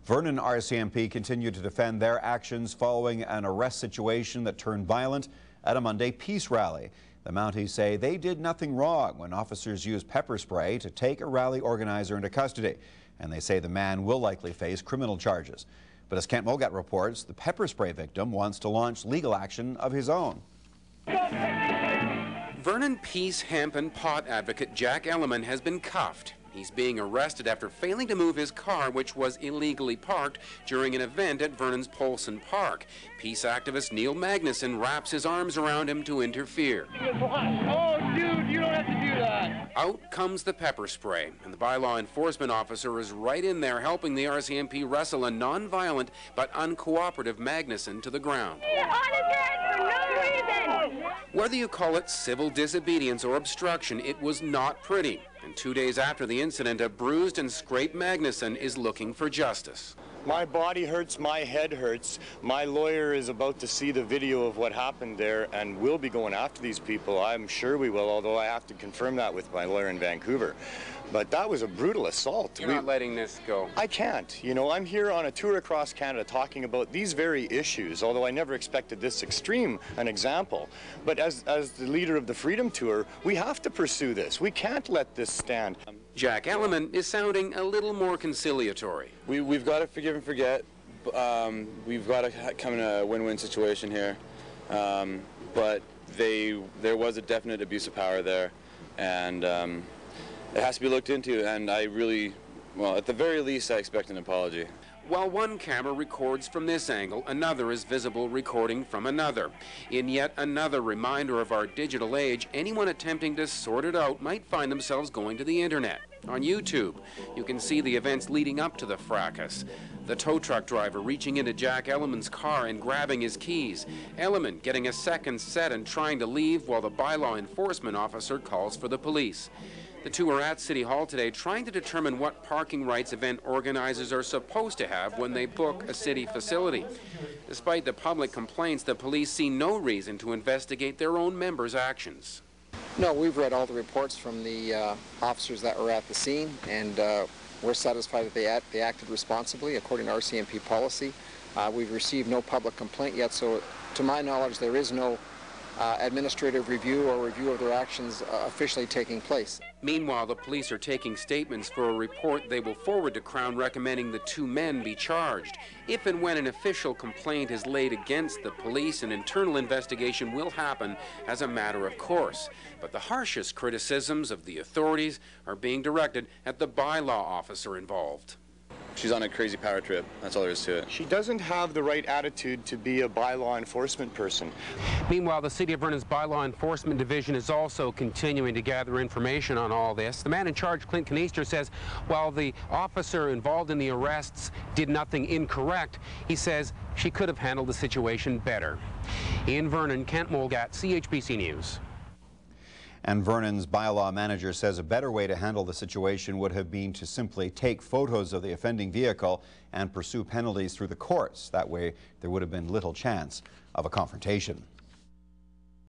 Vernon RCMP continued to defend their actions following an arrest situation that turned violent at a Monday peace rally. The Mounties say they did nothing wrong when officers used pepper spray to take a rally organizer into custody, and they say the man will likely face criminal charges. But as Kent Mogat reports, the pepper spray victim wants to launch legal action of his own. Vernon peace, hemp and pot advocate Jack Elliman has been cuffed. He's being arrested after failing to move his car, which was illegally parked during an event at Vernon's Polson Park. Peace activist Neil Magnuson wraps his arms around him to interfere. Oh, dude, you don't have to do that. Out comes the pepper spray, and the bylaw enforcement officer is right in there helping the RCMP wrestle a non-violent but uncooperative Magnuson to the ground. You're on his head for no reason. Whether you call it civil disobedience or obstruction, it was not pretty. And 2 days after the incident, a bruised and scraped Magnuson is looking for justice. My body hurts, my head hurts. My lawyer is about to see the video of what happened there, and we'll be going after these people. I'm sure we will, although I have to confirm that with my lawyer in Vancouver. But that was a brutal assault. You're not letting this go. I can't. You know, I'm here on a tour across Canada talking about these very issues, although I never expected this extreme an example. But as the leader of the Freedom Tour, we have to pursue this. We can't let this stand. Jack Elliman is sounding a little more conciliatory. We've got to forgive and forget. We've got to come in a win-win situation here. But there was a definite abuse of power there, and it has to be looked into, and well, at the very least, I expect an apology. While one camera records from this angle, another is visible recording from another. In yet another reminder of our digital age, anyone attempting to sort it out might find themselves going to the internet. On YouTube, you can see the events leading up to the fracas. The tow truck driver reaching into Jack Elliman's car and grabbing his keys. Elliman getting a second set and trying to leave while the bylaw enforcement officer calls for the police. The two are at City Hall today trying to determine what parking rights event organizers are supposed to have when they book a city facility. Despite the public complaints, the police see no reason to investigate their own members' actions. No, we've read all the reports from the officers that were at the scene, and we're satisfied that they acted responsibly according to RCMP policy. We've received no public complaint yet, so to my knowledge there is no administrative review or review of their actions officially taking place. Meanwhile, the police are taking statements for a report they will forward to Crown recommending the two men be charged. If and when an official complaint is laid against the police, an internal investigation will happen as a matter of course. But the harshest criticisms of the authorities are being directed at the bylaw officer involved. She's on a crazy power trip. That's all there is to it. She doesn't have the right attitude to be a bylaw enforcement person. Meanwhile, the City of Vernon's Bylaw Enforcement Division is also continuing to gather information on all this. The man in charge, Clint Canister, says while the officer involved in the arrests did nothing incorrect, he says she could have handled the situation better. In Vernon, Kent Mogat, CHBC News. And Vernon's bylaw manager says a better way to handle the situation would have been to simply take photos of the offending vehicle and pursue penalties through the courts. That way, there would have been little chance of a confrontation.